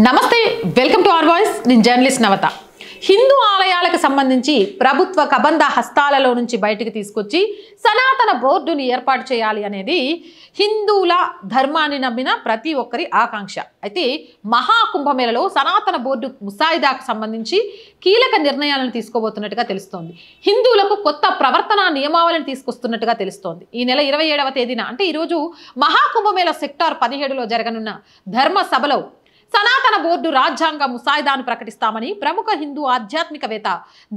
నమస్తే welcome to our voice నేను journalist నవత హిందూ ఆలయాలకు సంబంధించి ప్రభుత్వ కబంధ హస్తాలలో నుంచి బయటికి తీసుకొచ్చి సనాతన బోర్డుని ఏర్పాటు చేయాలి అనేది హిందువుల ధర్మాన్ని నమ్మిన ప్రతి ఒక్కరి ఆకాంక్ష. అయితే మహాకుంభమేళలో సనాతన బోర్డు ముసాయిదాకు సంబంధించి కీలక నిర్ణయాలను తీసుకోబోతున్నట్టుగా తెలుస్తోంది. హిందువులకు కొత్త ప్రవర్తన నియమావళిని తీసుకొస్తున్నట్టుగా తెలుస్తోంది. ఈ నెల 27వ తేదీన అంటే ఈరోజు మహాకుంభమేళ సెక్టార్ 17లో జరగనున్న ధర్మ సభలో సనాతన బోర్డు రాజ్యాంగ ముసాయిదాను ప్రకటిస్తామని ప్రముఖ హిందూ ఆధ్యాత్మికవేత్త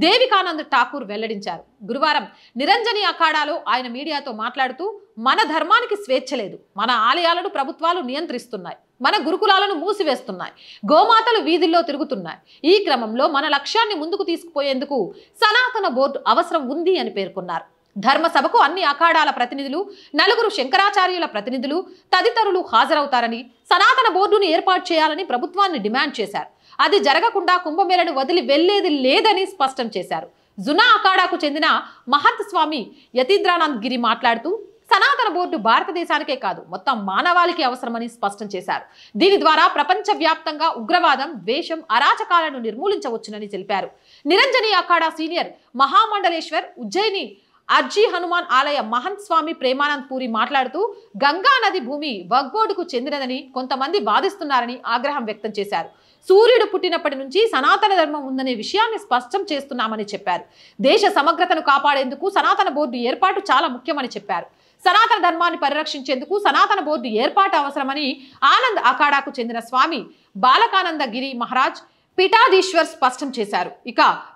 దేవికానంద్ ఠాకూర్ వెల్లడించారు. గురువారం నిరంజని అఖాడాలో ఆయన మీడియాతో మాట్లాడుతూ మన ధర్మానికి స్వేచ్ఛ లేదు, మన ఆలయాలను ప్రభుత్వాలు నియంత్రిస్తున్నాయి, మన గురుకులాలను మూసివేస్తున్నాయి, గోమాతలు వీధుల్లో తిరుగుతున్నాయి. ఈ క్రమంలో మన లక్ష్యాన్ని ముందుకు తీసుకుపోయేందుకు సనాతన బోర్డు అవసరం ఉంది అని పేర్కొన్నారు. ధర్మసభకు అన్ని అఖాడాల ప్రతినిధులు, 4 శంకరాచార్యుల ప్రతినిధులు తదితరులు హాజరవుతారని, సనాతన బోర్డును ఏర్పాటు చేయాలని ప్రభుత్వాన్ని డిమాండ్ చేశారు. అది జరగకుండా కుంభమేళను వదిలి వెళ్లేది లేదని స్పష్టం చేశారు. జునా అఖాడాకు చెందిన మహత్ స్వామి యతీంద్రానంద్ గిరి మాట్లాడుతూ సనాతన బోర్డు భారతదేశానికే కాదు మొత్తం మానవాళికి అవసరమని స్పష్టం చేశారు. దీని ద్వారా ప్రపంచవ్యాప్తంగా ఉగ్రవాదం, ద్వేషం, అరాచకాలను నిర్మూలించవచ్చునని తెలిపారు. నిరంజని అఖాడా సీనియర్ మహామండలేశ్వర్ ఉజ్జయిని అర్జీ హనుమాన్ ఆలయ మహంత్ స్వామి ప్రేమానంద్ పూరి మాట్లాడుతూ గంగా నది భూమి వక్ఫ్ బోర్డుకు చెందినదని కొంతమంది వాదిస్తున్నారని ఆగ్రహం వ్యక్తం చేశారు. సూర్యుడు పుట్టినప్పటి నుంచి సనాతన ధర్మం ఉందనే విషయాన్ని స్పష్టం చేస్తున్నామని చెప్పారు. దేశ సమగ్రతను కాపాడేందుకు సనాతన బోర్డు ఏర్పాటు చాలా ముఖ్యమని చెప్పారు. సనాతన ధర్మాన్ని పరిరక్షించేందుకు సనాతన బోర్డు ఏర్పాటు అవసరమని ఆనంద్ అఖాడాకు చెందిన స్వామి బాలకానంద గిరి మహారాజ్ పీఠాధీశ్వర్ స్పష్టం చేశారు.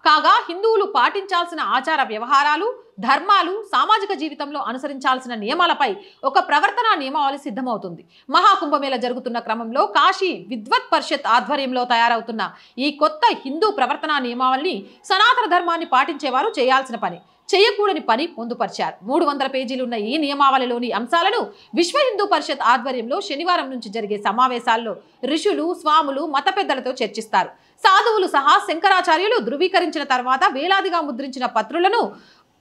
కాగా హిందువులు పాటించాల్సిన ఆచార వ్యవహారాలు, ధర్మాలు, సామాజిక జీవితంలో అనుసరించాల్సిన నియమాలపై ఒక ప్రవర్తన నియమావళి సిద్ధమవుతుంది. మహాకుంభమేళ జరుగుతున్న క్రమంలో కాశీ విద్వత్ పరిషత్ ఆధ్వర్యంలో తయారవుతున్న ఈ కొత్త హిందూ ప్రవర్తన నియమావళిని సనాతన ధర్మాన్ని పాటించేవారు చేయాల్సిన పని, చేయకూడని పని పొందుపరిచారు. 300 పేజీలున్న ఈ నియమావళిలోని అంశాలను విశ్వ హిందూ పరిషత్ ఆధ్వర్యంలో శనివారం నుంచి జరిగే సమావేశాల్లో ఋషులు, స్వాములు, మత పెద్దలతో చర్చిస్తారు. సాధువులు సహా శంకరాచార్యులు ధృవీకరించిన తర్వాత వేలాదిగా ముద్రించిన పత్రులను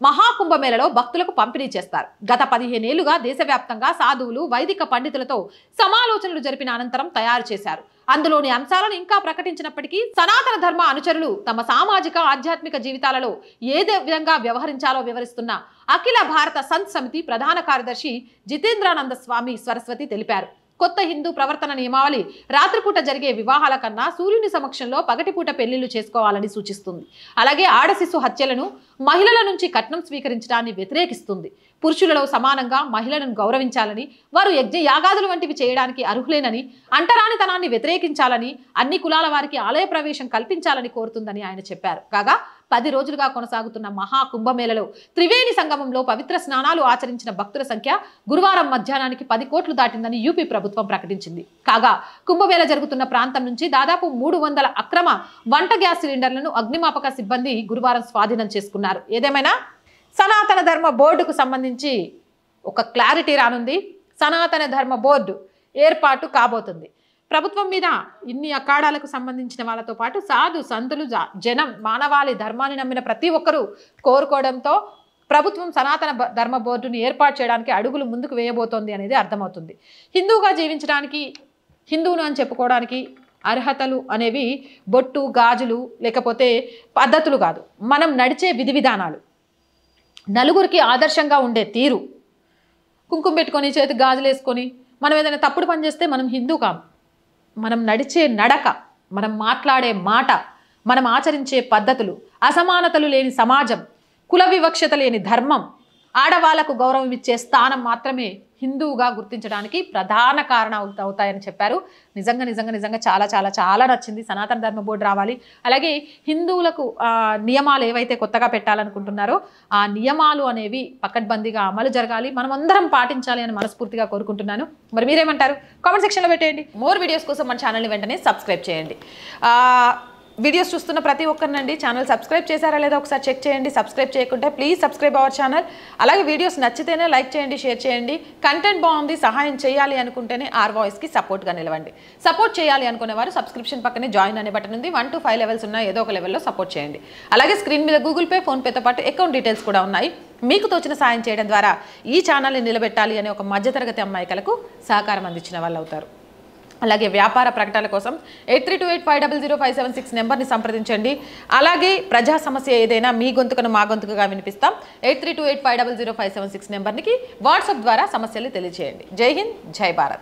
మహాకుంభమేళలో భక్తులకు పంపిణీ చేస్తారు. గత 15 ఏళ్లుగా దేశవ్యాప్తంగా సాధువులు, వైదిక పండితులతో సమాలోచనలు జరిపిన అనంతరం తయారు చేశారు. అందులోని అంశాలను ఇంకా ప్రకటించినప్పటికీ సనాతన ధర్మ అనుచరులు తమ సామాజిక, ఆధ్యాత్మిక జీవితాలలో ఏ విధంగా వ్యవహరించాలో వివరిస్తున్న అఖిల భారత సంత్ సమితి ప్రధాన కార్యదర్శి జితేంద్రానంద స్వామి సరస్వతి తెలిపారు. కొత్త హిందూ ప్రవర్తన నియమావళి రాత్రిపూట జరిగే వివాహాల కన్నా సూర్యుని సమక్షంలో పగటిపూట పెళ్లిళ్లు చేసుకోవాలని సూచిస్తుంది. అలాగే ఆడశిశు హత్యలను, మహిళల నుంచి కట్నం స్వీకరించడాన్ని వ్యతిరేకిస్తుంది. పురుషులలో సమానంగా మహిళలను గౌరవించాలని, వారు యజ్ఞ యాగాదులు వంటివి చేయడానికి అర్హులేనని, అంటరానితనాన్ని వ్యతిరేకించాలని, అన్ని కులాల వారికి ఆలయ ప్రవేశం కల్పించాలని కోరుతుందని ఆయన చెప్పారు. కాగా 10 రోజులుగా కొనసాగుతున్న మహాకుంభమేళలో త్రివేణి సంగమంలో పవిత్ర స్నానాలు ఆచరించిన భక్తుల సంఖ్య గురువారం మధ్యాహ్నానికి 10 కోట్లు దాటిందని యూపీ ప్రభుత్వం ప్రకటించింది. కాగా కుంభమేళ జరుగుతున్న ప్రాంతం నుంచి దాదాపు 300 అక్రమ వంట గ్యాస్ సిలిండర్లను అగ్నిమాపక సిబ్బంది గురువారం స్వాధీనం చేసుకున్నారు. ఏదేమైనా సనాతన ధర్మ బోర్డుకు సంబంధించి ఒక క్లారిటీ రానుంది. సనాతన ధర్మ బోర్డు ఏర్పాటు కాబోతుంది. ప్రభుత్వం మీద ఇన్ని అఖాడాలకు సంబంధించిన వాళ్ళతో పాటు సాధు సంతులు, జనం, మానవాళి ధర్మాన్ని నమ్మిన ప్రతి ఒక్కరూ కోరుకోవడంతో ప్రభుత్వం సనాతన ధర్మ బోర్డుని ఏర్పాటు చేయడానికి అడుగులు ముందుకు వేయబోతోంది అనేది అర్థమవుతుంది. హిందూగా జీవించడానికి, హిందువును అని చెప్పుకోవడానికి అర్హతలు అనేవి బొట్టు, గాజులు లేకపోతే పద్ధతులు కాదు, మనం నడిచే విధి విధానాలు, నలుగురికి ఆదర్శంగా ఉండే తీరు, కుంకుమ పెట్టుకొని చేతికి గాజులు వేసుకొని మనం ఏదైనా తప్పుడు పని చేస్తే మనం హిందూ కాము. మనం నడిచే నడక, మనం మాట్లాడే మాట, మనం ఆచరించే పద్ధతులు, అసమానతలు లేని సమాజం, కుల వివక్షత లేని ధర్మం, ఆడవాళ్లకు గౌరవం ఇచ్చే స్థానం మాత్రమే హిందువుగా గుర్తించడానికి ప్రధాన కారణం అవుతాయని చెప్పారు. నిజంగా చాలా చాలా చాలా నచ్చింది. సనాతన ధర్మ బోర్డు రావాలి. అలాగే హిందువులకు నియమాలు ఏవైతే కొత్తగా పెట్టాలనుకుంటున్నారో ఆ నియమాలు అనేవి పకడ్బందీగా అమలు జరగాలి, మనం అందరం పాటించాలి అని మనస్ఫూర్తిగా కోరుకుంటున్నాను. మరి మీరేమంటారు? కామెంట్ సెక్షన్లో పెట్టేయండి. మోర్ వీడియోస్ కోసం మన ఛానల్ని వెంటనే సబ్స్క్రైబ్ చేయండి. వీడియోస్ చూస్తున్న ప్రతి ఒక్కరినండి ఛానల్ సబ్స్క్రైబ్ చేశారా లేదా ఒకసారి చెక్ చేయండి. సబ్స్క్రైబ్ చేయకుంటే ప్లీజ్ సబ్స్క్రైబ్ అవర్ ఛానల్. అలాగే వీడియోస్ నచ్చితేనే లైక్ చేయండి, షేర్ చేయండి. కంటెంట్ బాగుంది, సహాయం చేయాలి అనుకుంటేనే ఆర్ వాయిస్కి సపోర్ట్గా నిలవండి. సపోర్ట్ చేయాలి అనుకునేవారు సబ్స్క్రిప్షన్ పక్కనే జాయిన్ అనే బటన్ ఉంది. 1 to 5 లెవెల్స్ ఉన్న ఏదో ఒక లెవెల్లో సపోర్ట్ చేయండి. అలాగే స్క్రీన్ మీద గూగుల్ పే, ఫోన్పేతో పాటు అకౌంట్ డీటెయిల్స్ కూడా ఉన్నాయి. మీకు తోచిన సాయం చేయడం ద్వారా ఈ ఛానల్ని నిలబెట్టాలి అనే ఒక మధ్యతరగతి అమ్మాయికలకు సహకారం అందించిన వాళ్ళు అవుతారు. అలాగే వ్యాపార ప్రకటనల కోసం 8328500576 నెంబర్ని సంప్రదించండి. అలాగే ప్రజా సమస్య ఏదైనా మీ గొంతుకను మా గొంతుకగా వినిపిస్తాం. 8328500576 నెంబర్కి వాట్సాప్ ద్వారా సమస్యలు తెలియజేయండి. జై హింద్, జై భారత్.